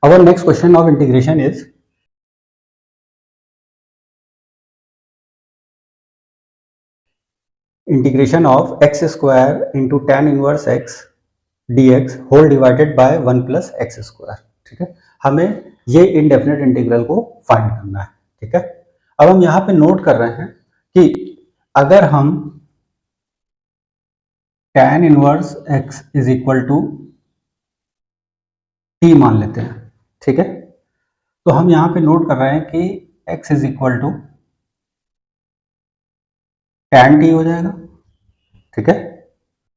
Our next question of integration is integration of x square into tan inverse x dx whole divided by 1 plus x square. ठीक है, हमें ये indefinite integral को find करना है। ठीक है, अब हम यहाँ पे नोट कर रहे हैं कि अगर हम tan inverse x is equal to t मान लेते हैं, ठीक है, तो हम यहाँ पे नोट कर रहे हैं कि x is equal to tan t हो जाएगा। ठीक है,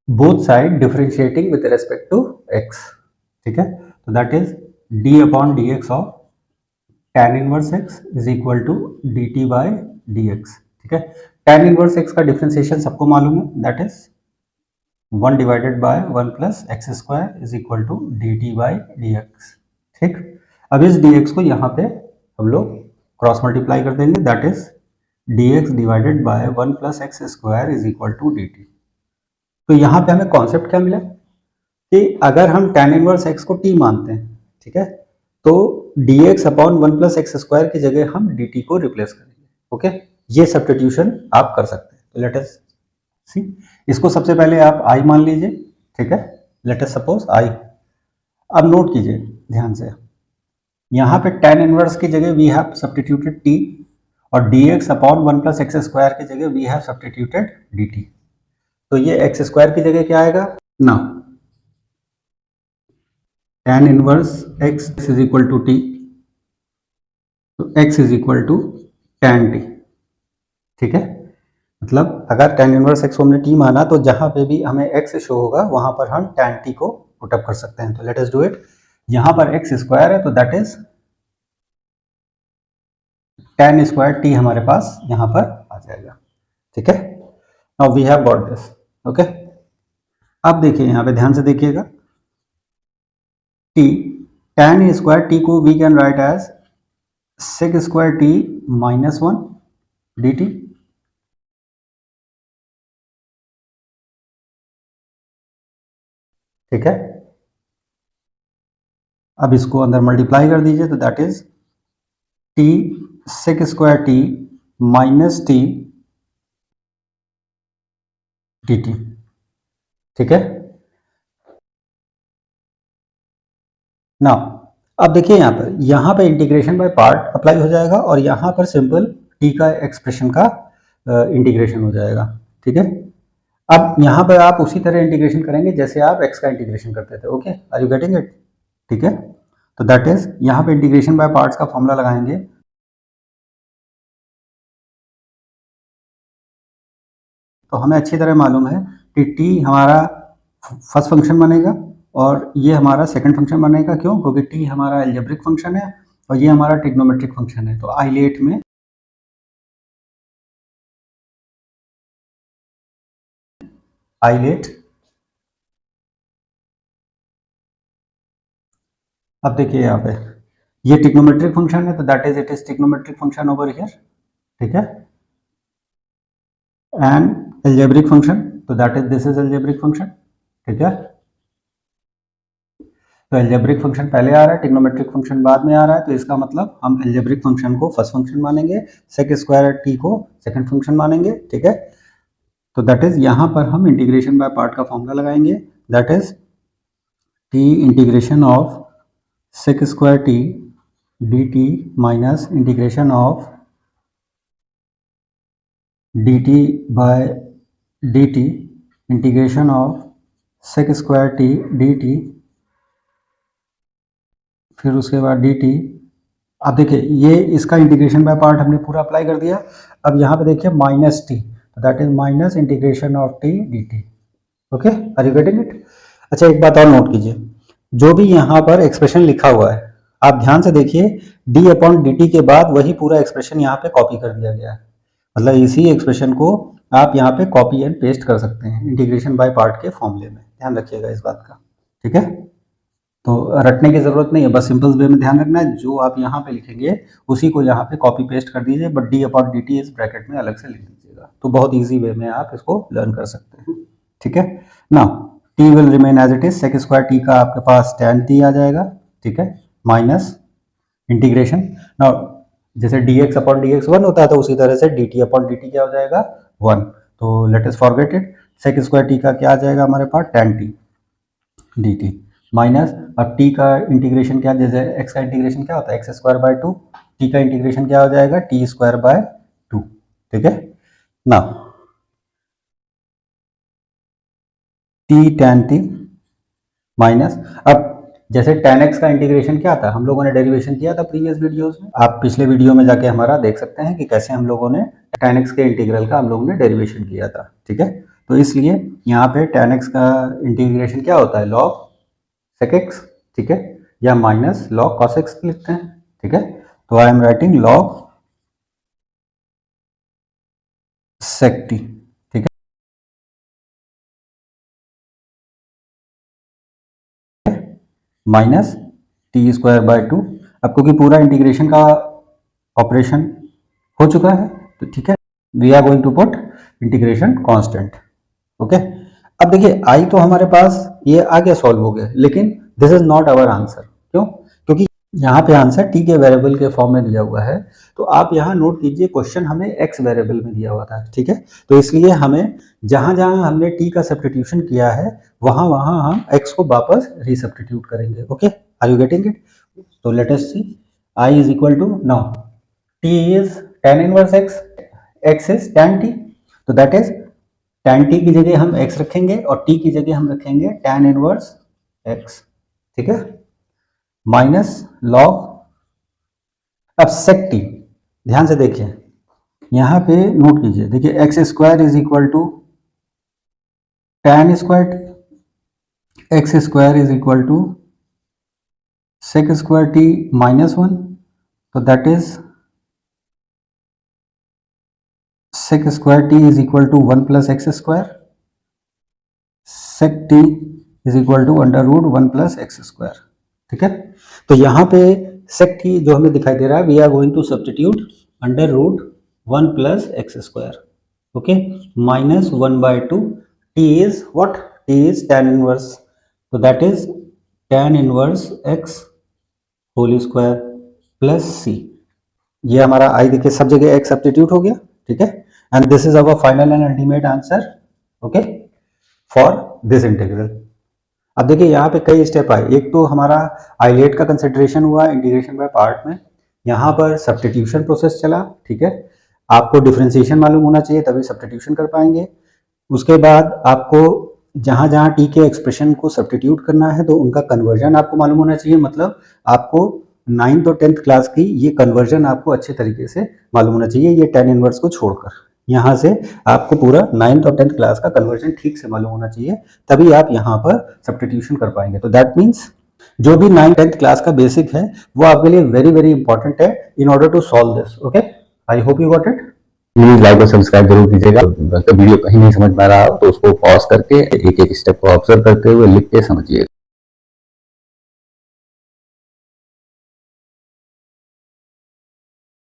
both side differentiating with respect to x। ठीक है, तो that is d upon d x of tan inverse x is equal to dt by dx। ठीक है, tan इनवर्स x का डिफरेंशिएशन सबको मालूम है, that is 1 divided by 1 plus x square is equal to dt by dx। ठीक, अब इस dx को यहाँ पे हम लोग क्रॉस मल्टीप्लाई कर देंगे, that is dx divided by 1 plus x square is equal to dt। तो यहाँ पे हमें कॉन्सेप्ट क्या मिला कि अगर हम tan इनवर्स x को t मानते हैं, ठीक है, तो dx upon 1 plus x square की जगह हम dt को रिप्लेस करेंगे। ओके, ये सब्स्टिट्यूशन आप कर सकते हैं। तो लेट अस सी, इसको सबसे पहले आप i मान लीजिए। ठीक है, लेट अस सपोज i। अब नोट कीजिए ध्यान से, यहाँ पे tan इनवर्स की जगह वी हैव सब्स्टिट्यूटेड t और dx upon 1 plus x square की जगह वी हैव सब्स्टिट्यूटेड dt। तो ये एक्स स्क्वायर की जगह क्या आएगा ना, tan inverse x is equal to t, तो x is equal to tan t। ठीक है, मतलब अगर tan इनवर्स x को हमने t माना तो जहां पे भी हमें x शो होगा वहां पर हम tan t को पुटअप कर सकते हैं। तो लेट अस डू इट। यहां पर x स्क्वायर है तो that is tan square t हमारे पास यहां पर आ जाएगा। ठीक है, now we have got this. Okay, अब देखिए यहाँ पे ध्यान से देखिएगा, t tan स्क्वायर t को we can write as sec square t minus 1 dt। ठीक है, अब इसको अंदर मल्टीप्लाई कर दीजिए तो that is t sec square t minus t dt। ठीक है, ना अब देखिए यहाँ पे इंटीग्रेशन बाय पार्ट अप्लाई हो जाएगा और यहाँ पर सिंपल t का एक्सप्रेशन का इंटीग्रेशन हो जाएगा। ठीक है, अब यहाँ पर आप उसी तरह इंटीग्रेशन करेंगे जैसे आप x का इंटीग्रेशन करते थे। Okay, are you getting it? ठीक है, तो दैट इज यहाँ पे इंटीग्रेशन बाय पार्ट्स का फॉर्मूला लगाएंगे। तो हमें अच्छी तरह मालूम है कि t हमारा फर्स्ट फंक्शन बनेगा और ये हमारा सेकंड फंक्शन बनेगा। क्यों? क्योंकि t हमारा अलजेब्रिक फंक्शन है और ये हमारा ट्रिग्नोमेट्रिक फंक्शन है। तो आइलेट में आइलेट, अब देखिए यहाँ पे ये ट्रिग्नोमेट्रिक फंक्शन है तो that is it is trigonometric function over here. ठीक है, एंड अलजेब्रिक फंक्शन, तो that is this is algebraic function. ठीक है, तो अलजेब्रिक फंक्शन पहले आ रहा है, ट्रिग्नोमेट्रिक फंक्शन बाद में आ रहा है, तो इसका मतलब हम अलजेब्रिक फंक्शन को फर्स्ट फंक्शन मानेंगे, सेक स्क्वायर टी को सेकंड फंक्शन मानेंगे। ठीक है, तो दैट इज यहाँ पर हम इंटीग्रेशन बाय पार्ट का फॉर्मूला लगाएंगे, that is t integration of sec square t d t minus integration of d t by d t integration of sec square t d t, फिर उसके बाद D T. अब देखिए ये इसका integration by part हमने पूरा अप्लाई कर दिया। अब यहाँ पे देखिए माइनस टी, तो that is minus integration of t d t. Okay, are you getting it? अच्छा, एक बात और नोट कीजिए, जो भी यहाँ पर एक्सप्रेशन लिखा हुआ है आप ध्यान से देखिए, डी अपॉन डी टी के बाद वही पूरा एक्सप्रेशन यहाँ पे कॉपी कर दिया गया है। मतलब इसी एक्सप्रेशन को आप यहाँ पे कॉपी एंड पेस्ट कर सकते हैं इंटीग्रेशन बाय पार्ट के फॉर्मूले में। ध्यान रखिएगा इस बात का। ठीक है, तो रटने की जरूरत नहीं है, बस सिंपल वे में ध्यान रखना है, जो आप यहाँ पे लिखेंगे उसी को यहाँ पे कॉपी पेस्ट कर दीजिए, but D upon D T इस ब्रैकेट में अलग से लिख दीजिएगा। तो बहुत ईजी वे में आप इसको लर्न कर सकते हैं। ठीक है, now t will remain as it is, sec square t का आपके पास tan t आ जाएगा। ठीक है, माइनस इंटीग्रेशन, नाउ जैसे dx अपॉन dx 1 होता है तो उसी तरह से dt अपॉन dt क्या हो जाएगा 1। तो let us forget it, sec square t का क्या आ जाएगा हमारे पास tan t dt माइनस, अब t का इंटीग्रेशन क्या, जैसे x का इंटीग्रेशन क्या होता है x स्क्वायर बाय 2, t का इंटीग्रेशन क्या हो जाएगा t स्क्वायर बाय 2। ठीक है ना, t tan t माइनस, अब जैसे tan x का इंटीग्रेशन क्या था, हम लोगों ने डेरिवेशन किया था प्रीवियस वीडियोस में, आप पिछले वीडियो में जाके हमारा देख सकते हैं कि कैसे हम लोगों ने tan x के इंटीग्रल का हम लोगों ने डेरिवेशन किया था। ठीक है, तो इसलिए यहाँ पे tan x का इंटीग्रेशन क्या होता है log sec x, ठीक है, या माइनस log cos x लिखते हैं। ठीक है, तो I am writing log sec t, ठीक है, माइनस टी स्क्वायर बाय 2। अब क्योंकि पूरा इंटीग्रेशन का ऑपरेशन हो चुका है तो ठीक है, we are going to put integration constant. Okay, अब देखिए आई तो हमारे पास ये आगे सॉल्व हो गया, लेकिन this is not our answer. क्यों? क्योंकि यहाँ पे आंसर टी के वेरिएबल के फॉर्म में दिया हुआ है, तो आप यहाँ नोट कीजिए क्वेश्चन हमें एक्स वेरिएबल में दिया हुआ था। ठीक है, तो इसलिए हमें जहाँ जहाँ हमने टी का सब्स्टिट्यूशन किया है वहाँ वहाँ हम एक्स को वापस रीसब्स्टिट्यूट करेंगे। Okay, are you getting it? तो let us see, I is equal to, now T is tan inverse X, X is tan t, तो दैट इज tan t की जगह हम x रखेंगे और t की जगह हम रखेंगे tan इनवर्स x। ठीक है, माइनस log, अब sec t, ध्यान से देखिए यहां पे नोट कीजिए, देखिए x square is equal to tan square t, x square is equal to sec square t minus 1, तो that is sec square t is equal to 1 plus x square, sec t is equal to under root 1 plus x square. ठीक है, तो यहाँ पे sec t जो हमें दिखाई दे रहा है, we are going to substitute under root 1 plus x square, okay, minus 1 by 2, t is what, t is tan inverse, तो that is tan inverse x whole square plus c। ये हमारा आई देखिए सब जगह x सब्स्टिट्यूट हो गया। ठीक है, and this is our final and ultimate answer, okay, for this integral. अब देखिए यहाँ पे कई स्टेप आए, एक तो हमारा आइलेट का कंसिडरेशन हुआ इंटीग्रेशन बाय पार्ट में, यहाँ पर सब्स्टिट्यूशन प्रोसेस चला। ठीक है, आपको डिफरेंशिएशन मालूम होना चाहिए तभी सब्स्टिट्यूशन कर पाएंगे। उसके बाद आपको जहाँ जहाँ टी के एक्सप्रेशन को सब्स्टिट्यूट करना है तो उनका कन्वर्जन आपको मालूम होना चाहिए, मतलब आपको 9th और 10th क्लास की ये कन्वर्जन आपको अच्छे तरीके से मालूम होना चाहिए, ये tan इनवर्स को छोड़कर। यहाँ से आपको पूरा 9th और 10th क्लास का कन्वर्जन ठीक से मालूम होना चाहिए, तभी आप यहाँ पर सब्स्टिट्यूशन कर पाएंगे। तो दैट मीन्स जो भी 9th 10th क्लास का बेसिक है वो आपके लिए वेरी वेरी इंपॉर्टेंट है in order to solve this. Okay, I hope you got it. Please like और सब्सक्राइब जरूर कीजिएगा। वीडियो कहीं नहीं समझ में आ रहा हो तो उसको पॉज करके एक एक स्टेप को ऑब्जर्व करते हुए लिख के समझिए।